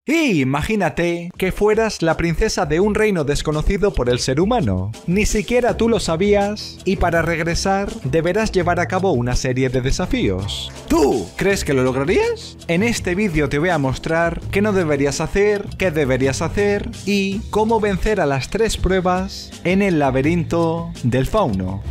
Y imagínate que fueras la princesa de un reino desconocido por el ser humano. Ni siquiera tú lo sabías y para regresar deberás llevar a cabo una serie de desafíos. ¿Tú crees que lo lograrías? En este vídeo te voy a mostrar qué no deberías hacer, qué deberías hacer y cómo vencer a las 3 pruebas en el laberinto del fauno.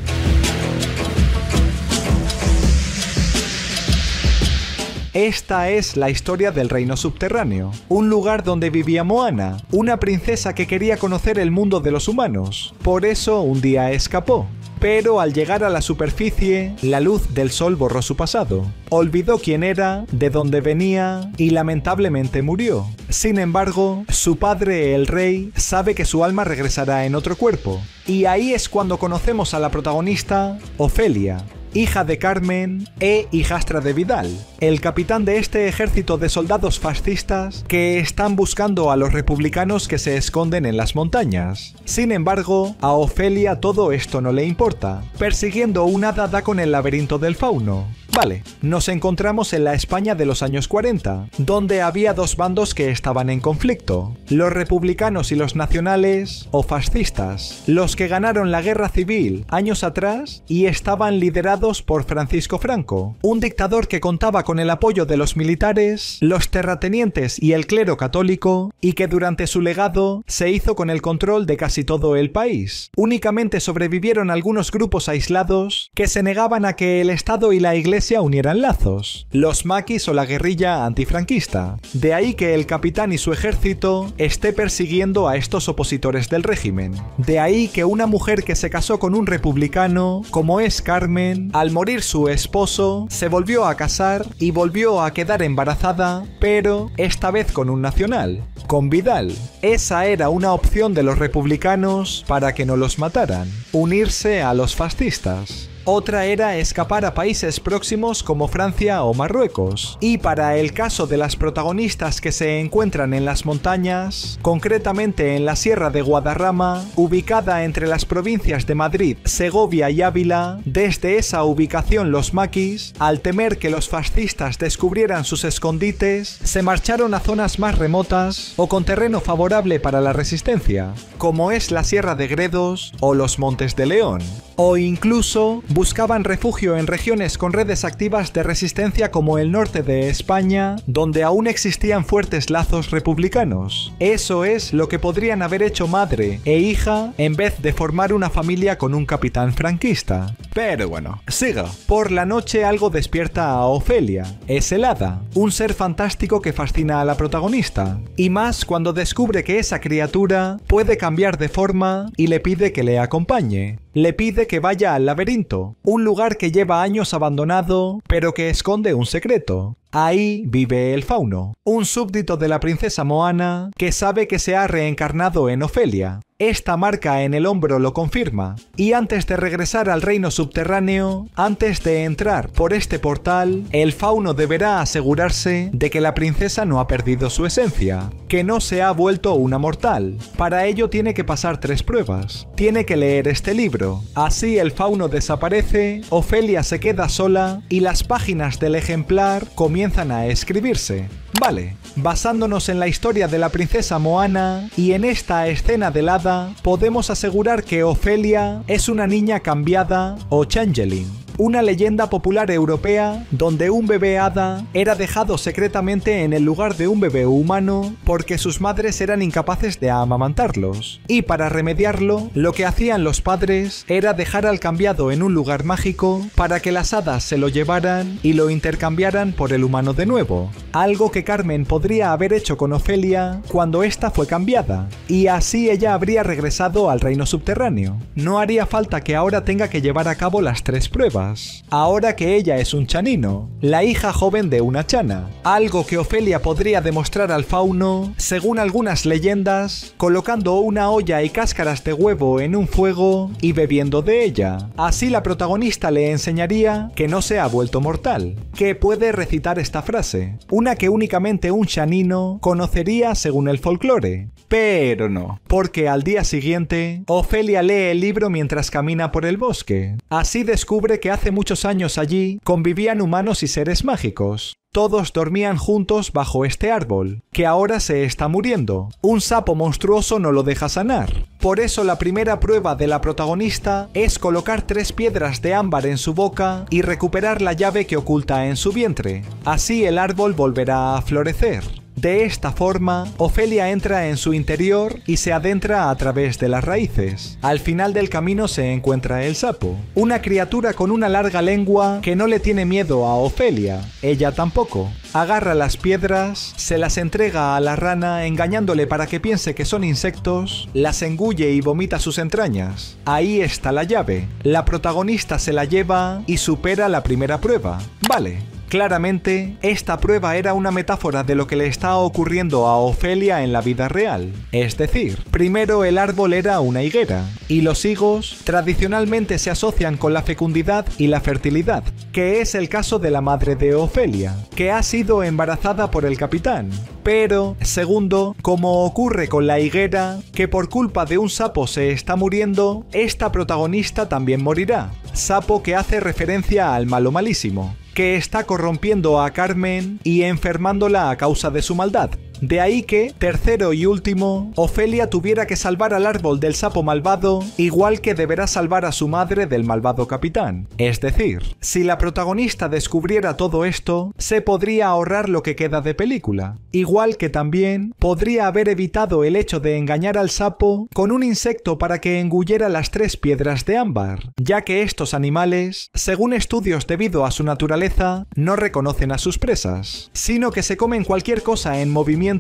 Esta es la historia del reino subterráneo, un lugar donde vivía Moana, una princesa que quería conocer el mundo de los humanos. Por eso un día escapó. Pero al llegar a la superficie, la luz del sol borró su pasado. Olvidó quién era, de dónde venía y lamentablemente murió. Sin embargo, su padre, el rey, sabe que su alma regresará en otro cuerpo. Y ahí es cuando conocemos a la protagonista, Ofelia, hija de Carmen e hijastra de Vidal, el capitán de este ejército de soldados fascistas que están buscando a los republicanos que se esconden en las montañas. Sin embargo, a Ofelia todo esto no le importa, persiguiendo una hada da con el laberinto del fauno. Vale, nos encontramos en la España de los años 40, donde había 2 bandos que estaban en conflicto, los republicanos y los nacionales o fascistas, los que ganaron la guerra civil años atrás y estaban liderados por Francisco Franco, un dictador que contaba con el apoyo de los militares, los terratenientes y el clero católico, y que durante su legado se hizo con el control de casi todo el país. Únicamente sobrevivieron algunos grupos aislados que se negaban a que el Estado y la Iglesia unieran lazos, los maquis o la guerrilla antifranquista. De ahí que el capitán y su ejército esté persiguiendo a estos opositores del régimen. De ahí que una mujer que se casó con un republicano, como es Carmen, al morir su esposo, se volvió a casar y volvió a quedar embarazada, pero esta vez con un nacional, con Vidal. Esa era una opción de los republicanos para que no los mataran, unirse a los fascistas. Otra era escapar a países próximos como Francia o Marruecos. Y para el caso de las protagonistas que se encuentran en las montañas, concretamente en la Sierra de Guadarrama, ubicada entre las provincias de Madrid, Segovia y Ávila, desde esa ubicación los maquis, al temer que los fascistas descubrieran sus escondites, se marcharon a zonas más remotas o con terreno favorable para la resistencia, como es la Sierra de Gredos o los Montes de León. O incluso buscaban refugio en regiones con redes activas de resistencia como el norte de España, donde aún existían fuertes lazos republicanos. Eso es lo que podrían haber hecho madre e hija en vez de formar una familia con un capitán franquista. Pero bueno, siga. Por la noche algo despierta a Ofelia. Es el hada, un ser fantástico que fascina a la protagonista. Y más cuando descubre que esa criatura puede cambiar de forma y le pide que le acompañe. Le pide que vaya al laberinto, un lugar que lleva años abandonado, pero que esconde un secreto. Ahí vive el fauno, un súbdito de la princesa Moana que sabe que se ha reencarnado en Ofelia. Esta marca en el hombro lo confirma, y antes de regresar al reino subterráneo, antes de entrar por este portal, el fauno deberá asegurarse de que la princesa no ha perdido su esencia, que no se ha vuelto una mortal. Para ello tiene que pasar 3 pruebas. Tiene que leer este libro. Así el fauno desaparece, Ofelia se queda sola y las páginas del ejemplar comienzan a escribirse. Vale, basándonos en la historia de la princesa Moana y en esta escena del hada, podemos asegurar que Ofelia es una niña cambiada o changeling. Una leyenda popular europea donde un bebé hada era dejado secretamente en el lugar de un bebé humano porque sus madres eran incapaces de amamantarlos. Y para remediarlo, lo que hacían los padres era dejar al cambiado en un lugar mágico para que las hadas se lo llevaran y lo intercambiaran por el humano de nuevo. Algo que Carmen podría haber hecho con Ofelia cuando ésta fue cambiada, y así ella habría regresado al reino subterráneo. No haría falta que ahora tenga que llevar a cabo las 3 pruebas. Ahora que ella es un chanino, la hija joven de una chana, algo que Ofelia podría demostrar al fauno, según algunas leyendas, colocando una olla y cáscaras de huevo en un fuego y bebiendo de ella. Así la protagonista le enseñaría que no se ha vuelto mortal, que puede recitar esta frase, una que únicamente un chanino conocería según el folclore. Pero no, porque al día siguiente, Ofelia lee el libro mientras camina por el bosque. Así descubre que hace muchos años allí convivían humanos y seres mágicos. Todos dormían juntos bajo este árbol, que ahora se está muriendo. Un sapo monstruoso no lo deja sanar. Por eso la primera prueba de la protagonista es colocar 3 piedras de ámbar en su boca y recuperar la llave que oculta en su vientre. Así el árbol volverá a florecer. De esta forma, Ofelia entra en su interior y se adentra a través de las raíces. Al final del camino se encuentra el sapo, una criatura con una larga lengua que no le tiene miedo a Ofelia, ella tampoco. Agarra las piedras, se las entrega a la rana engañándole para que piense que son insectos, las engulle y vomita sus entrañas. Ahí está la llave. La protagonista se la lleva y supera la primera prueba. Vale. Claramente, esta prueba era una metáfora de lo que le está ocurriendo a Ofelia en la vida real. Es decir, primero el árbol era una higuera, y los higos tradicionalmente se asocian con la fecundidad y la fertilidad, que es el caso de la madre de Ofelia, que ha sido embarazada por el capitán. Pero, segundo, como ocurre con la higuera, que por culpa de un sapo se está muriendo, esta protagonista también morirá. Sapo que hace referencia al malo malísimo, que está corrompiendo a Carmen y enfermándola a causa de su maldad. De ahí que, tercero y último, Ofelia tuviera que salvar al árbol del sapo malvado, igual que deberá salvar a su madre del malvado capitán. Es decir, si la protagonista descubriera todo esto, se podría ahorrar lo que queda de película. Igual que también podría haber evitado el hecho de engañar al sapo con un insecto para que engullera las 3 piedras de ámbar, ya que estos animales, según estudios debido a su naturaleza, no reconocen a sus presas, sino que se comen cualquier cosa en movimiento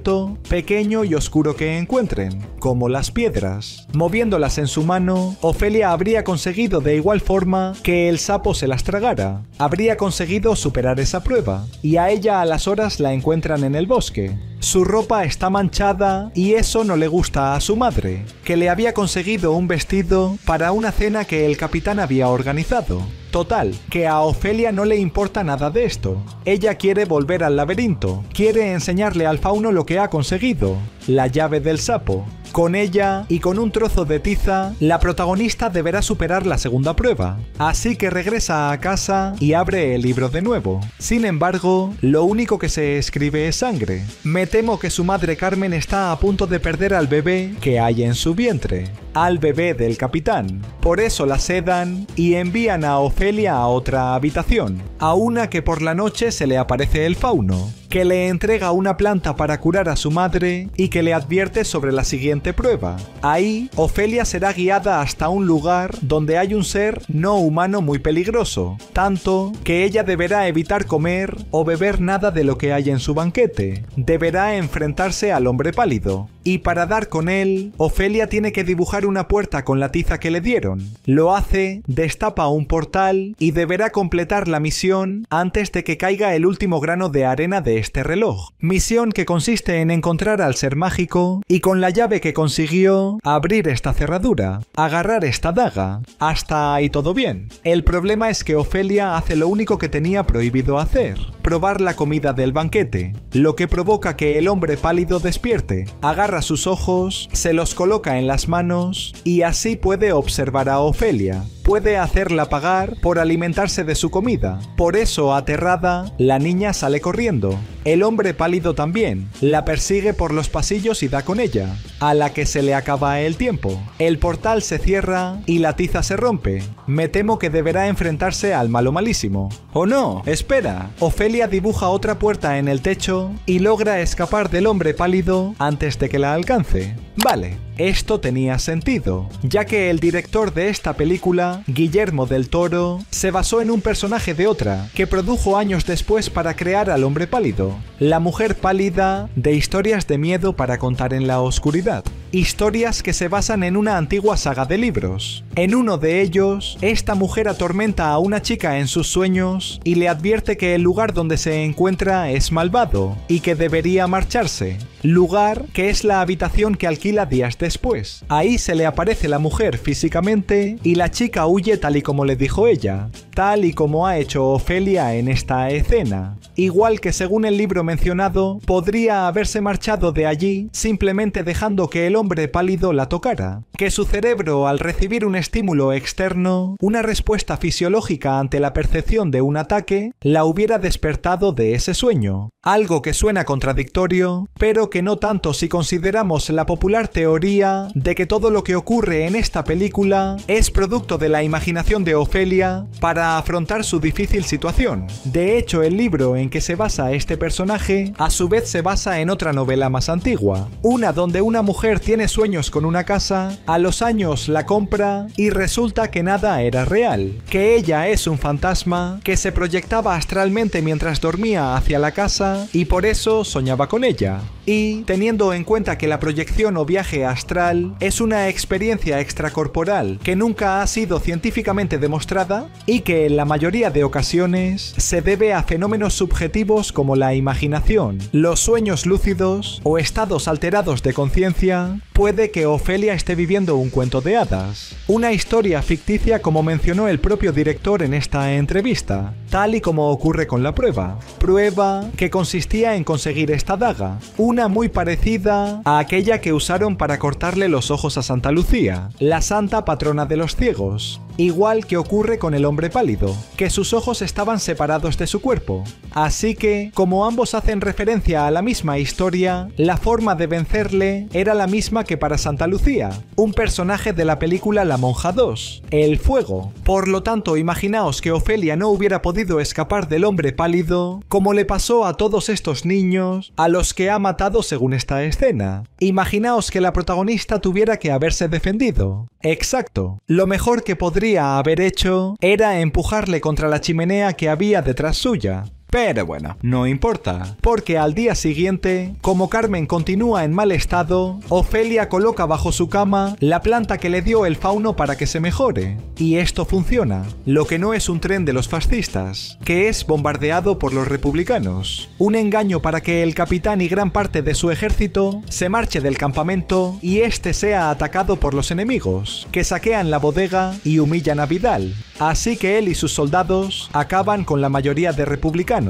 pequeño y oscuro que encuentren, como las piedras. Moviéndolas en su mano, Ofelia habría conseguido de igual forma que el sapo se las tragara. Habría conseguido superar esa prueba, y a ella a las horas la encuentran en el bosque. Su ropa está manchada y eso no le gusta a su madre, que le había conseguido un vestido para una cena que el capitán había organizado. Total, que a Ofelia no le importa nada de esto. Ella quiere volver al laberinto, quiere enseñarle al fauno lo que ha conseguido, la llave del sapo. Con ella y con un trozo de tiza, la protagonista deberá superar la segunda prueba. Así que regresa a casa y abre el libro de nuevo. Sin embargo, lo único que se escribe es sangre. Me temo que su madre Carmen está a punto de perder al bebé que hay en su vientre, al bebé del capitán. Por eso la sedan y envían a Ofelia a otra habitación, a una que por la noche se le aparece el fauno, que le entrega una planta para curar a su madre y que le advierte sobre la siguiente prueba. Ahí, Ofelia será guiada hasta un lugar donde hay un ser no humano muy peligroso, tanto que ella deberá evitar comer o beber nada de lo que hay en su banquete. Deberá enfrentarse al hombre pálido, y para dar con él, Ofelia tiene que dibujar una puerta con la tiza que le dieron. Lo hace, destapa un portal y deberá completar la misión antes de que caiga el último grano de arena de este reloj. Misión que consiste en encontrar al ser mágico y con la llave que consiguió abrir esta cerradura, agarrar esta daga. Hasta ahí todo bien. El problema es que Ofelia hace lo único que tenía prohibido hacer: probar la comida del banquete, lo que provoca que el hombre pálido despierte, agarra sus ojos, se los coloca en las manos y así puede observar a Ofelia. Puede hacerla pagar por alimentarse de su comida. Por eso, aterrada, la niña sale corriendo. El hombre pálido también. La persigue por los pasillos y da con ella, a la que se le acaba el tiempo. El portal se cierra y la tiza se rompe. Me temo que deberá enfrentarse al malo malísimo. ¡Oh no! ¡Espera! Ofelia dibuja otra puerta en el techo y logra escapar del hombre pálido antes de que la alcance. Vale, esto tenía sentido, ya que el director de esta película, Guillermo del Toro, se basó en un personaje de otra, que produjo años después para crear al hombre pálido, la mujer pálida de historias de miedo para contar en la oscuridad. Historias que se basan en una antigua saga de libros. En uno de ellos, esta mujer atormenta a una chica en sus sueños y le advierte que el lugar donde se encuentra es malvado y que debería marcharse. Lugar que es la habitación que alquila días después. Ahí se le aparece la mujer físicamente y la chica huye tal y como le dijo ella, tal y como ha hecho Ofelia en esta escena. Igual que según el libro mencionado, podría haberse marchado de allí simplemente dejando que el hombre pálido la tocara. Que su cerebro, al recibir un estímulo externo, una respuesta fisiológica ante la percepción de un ataque, la hubiera despertado de ese sueño. Algo que suena contradictorio, pero que no tanto si consideramos la popular teoría de que todo lo que ocurre en esta película es producto de la imaginación de Ofelia para afrontar su difícil situación. De hecho, el libro en que se basa este personaje a su vez se basa en otra novela más antigua, una donde una mujer tiene sueños con una casa, a los años la compra y resulta que nada era real, que ella es un fantasma que se proyectaba astralmente mientras dormía hacia la casa y por eso soñaba con ella. Y, teniendo en cuenta que la proyección o viaje astral es una experiencia extracorporal que nunca ha sido científicamente demostrada y que en la mayoría de ocasiones se debe a fenómenos subjetivos como la imaginación, los sueños lúcidos o estados alterados de conciencia, puede que Ofelia esté viviendo un cuento de hadas. Una historia ficticia como mencionó el propio director en esta entrevista, tal y como ocurre con la prueba. Prueba que consistía en conseguir esta daga, una muy parecida a aquella que usaron para cortarle los ojos a Santa Lucía, la santa patrona de los ciegos. Igual que ocurre con el hombre pálido, que sus ojos estaban separados de su cuerpo. Así que, como ambos hacen referencia a la misma historia, la forma de vencerle era la misma que para Santa Lucía, un personaje de la película La Monja 2, el fuego. Por lo tanto, imaginaos que Ofelia no hubiera podido escapar del hombre pálido, como le pasó a todos estos niños a los que ha matado según esta escena. Imaginaos que la protagonista tuviera que haberse defendido. Exacto. Lo mejor que podría haber hecho era empujarle contra la chimenea que había detrás suya. Pero bueno, no importa, porque al día siguiente, como Carmen continúa en mal estado, Ofelia coloca bajo su cama la planta que le dio el fauno para que se mejore. Y esto funciona, lo que no es un tren de los fascistas, que es bombardeado por los republicanos. Un engaño para que el capitán y gran parte de su ejército se marche del campamento y este sea atacado por los enemigos, que saquean la bodega y humillan a Vidal. Así que él y sus soldados acaban con la mayoría de republicanos.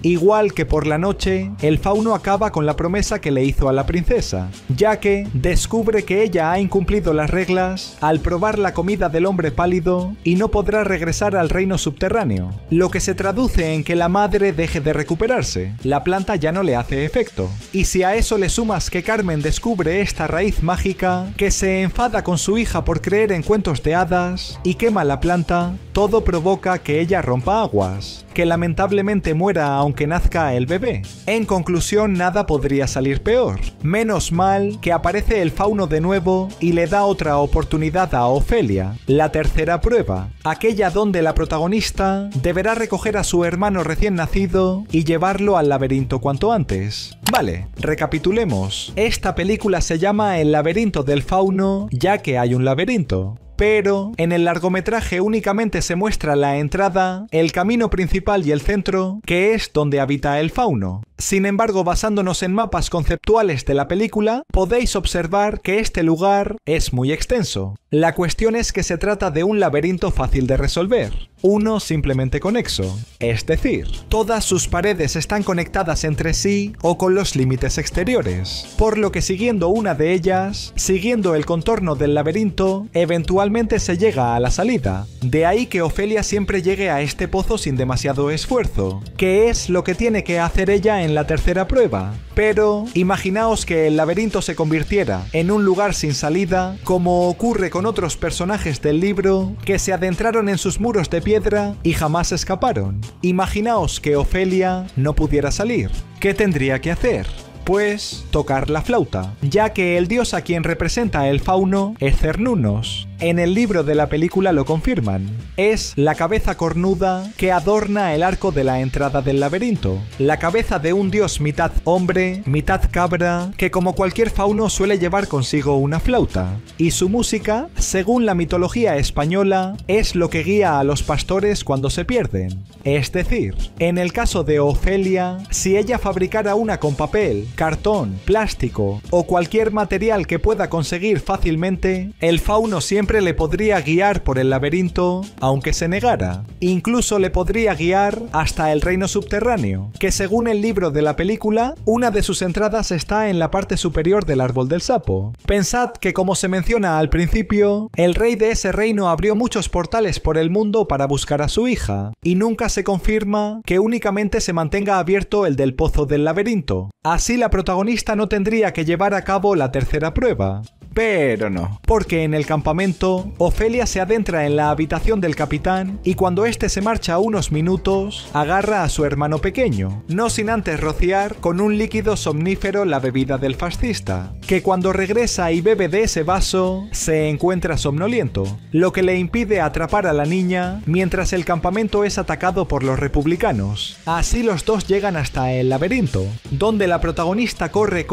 Igual que por la noche, el fauno acaba con la promesa que le hizo a la princesa, ya que descubre que ella ha incumplido las reglas al probar la comida del hombre pálido y no podrá regresar al reino subterráneo, lo que se traduce en que la madre deje de recuperarse, la planta ya no le hace efecto. Y si a eso le sumas que Carmen descubre esta raíz mágica, que se enfada con su hija por creer en cuentos de hadas y quema la planta, todo provoca que ella rompa aguas, que lamentablemente muera aunque nazca el bebé. En conclusión, nada podría salir peor. Menos mal que aparece el fauno de nuevo y le da otra oportunidad a Ofelia, la tercera prueba, aquella donde la protagonista deberá recoger a su hermano recién nacido y llevarlo al laberinto cuanto antes. Vale, recapitulemos. Esta película se llama El laberinto del fauno, ya que hay un laberinto. Pero en el largometraje únicamente se muestra la entrada, el camino principal y el centro, que es donde habita el fauno. Sin embargo, basándonos en mapas conceptuales de la película, podéis observar que este lugar es muy extenso. La cuestión es que se trata de un laberinto fácil de resolver, uno simplemente conexo, es decir, todas sus paredes están conectadas entre sí o con los límites exteriores, por lo que siguiendo una de ellas, siguiendo el contorno del laberinto, eventualmente se llega a la salida. De ahí que Ofelia siempre llegue a este pozo sin demasiado esfuerzo, que es lo que tiene que hacer ella en la tercera prueba. Pero imaginaos que el laberinto se convirtiera en un lugar sin salida, como ocurre con otros personajes del libro que se adentraron en sus muros de piedra y jamás escaparon. Imaginaos que Ofelia no pudiera salir. ¿Qué tendría que hacer? Pues tocar la flauta, ya que el dios a quien representa el fauno es Cernunnos, En el libro de la película lo confirman. Es la cabeza cornuda que adorna el arco de la entrada del laberinto. La cabeza de un dios mitad hombre, mitad cabra, que como cualquier fauno suele llevar consigo una flauta. Y su música, según la mitología española, es lo que guía a los pastores cuando se pierden. Es decir, en el caso de Ofelia, si ella fabricara una con papel, cartón, plástico o cualquier material que pueda conseguir fácilmente, el fauno siempre le podría guiar por el laberinto, aunque se negara. Incluso le podría guiar hasta el reino subterráneo, que según el libro de la película, una de sus entradas está en la parte superior del árbol del sapo. Pensad que, como se menciona al principio, el rey de ese reino abrió muchos portales por el mundo para buscar a su hija, y nunca se confirma que únicamente se mantenga abierto el del pozo del laberinto. Así la protagonista no tendría que llevar a cabo la tercera prueba. Pero no, porque en el campamento, Ofelia se adentra en la habitación del capitán y cuando éste se marcha unos minutos, agarra a su hermano pequeño, no sin antes rociar con un líquido somnífero la bebida del fascista, que cuando regresa y bebe de ese vaso, se encuentra somnoliento, lo que le impide atrapar a la niña mientras el campamento es atacado por los republicanos. Así los dos llegan hasta el laberinto, donde la protagonista corre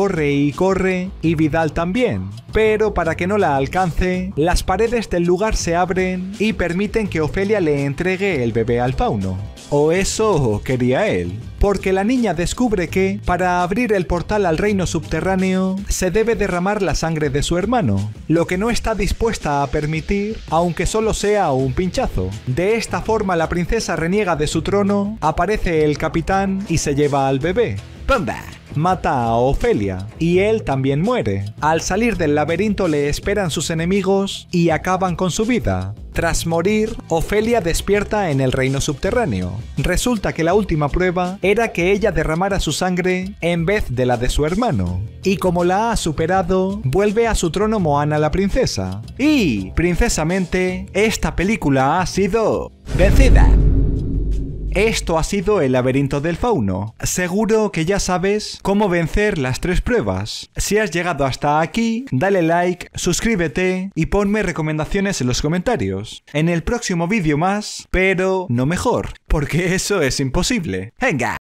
y Vidal también. Pero para que no la alcance, las paredes del lugar se abren y permiten que Ofelia le entregue el bebé al fauno. O eso quería él. Porque la niña descubre que, para abrir el portal al reino subterráneo, se debe derramar la sangre de su hermano, lo que no está dispuesta a permitir, aunque solo sea un pinchazo. De esta forma la princesa reniega de su trono, aparece el capitán y se lleva al bebé. ¡Pumba! Mata a Ofelia, y él también muere. Al salir del laberinto le esperan sus enemigos y acaban con su vida. Tras morir, Ofelia despierta en el reino subterráneo. Resulta que la última prueba era que ella derramara su sangre en vez de la de su hermano. Y como la ha superado, vuelve a su trono Moana la princesa. Y, princesamente, esta película ha sido vencida. Esto ha sido el laberinto del fauno. Seguro que ya sabes cómo vencer las 3 pruebas. Si has llegado hasta aquí, dale like, suscríbete y ponme recomendaciones en los comentarios. En el próximo vídeo más, pero no mejor, porque eso es imposible. ¡Venga!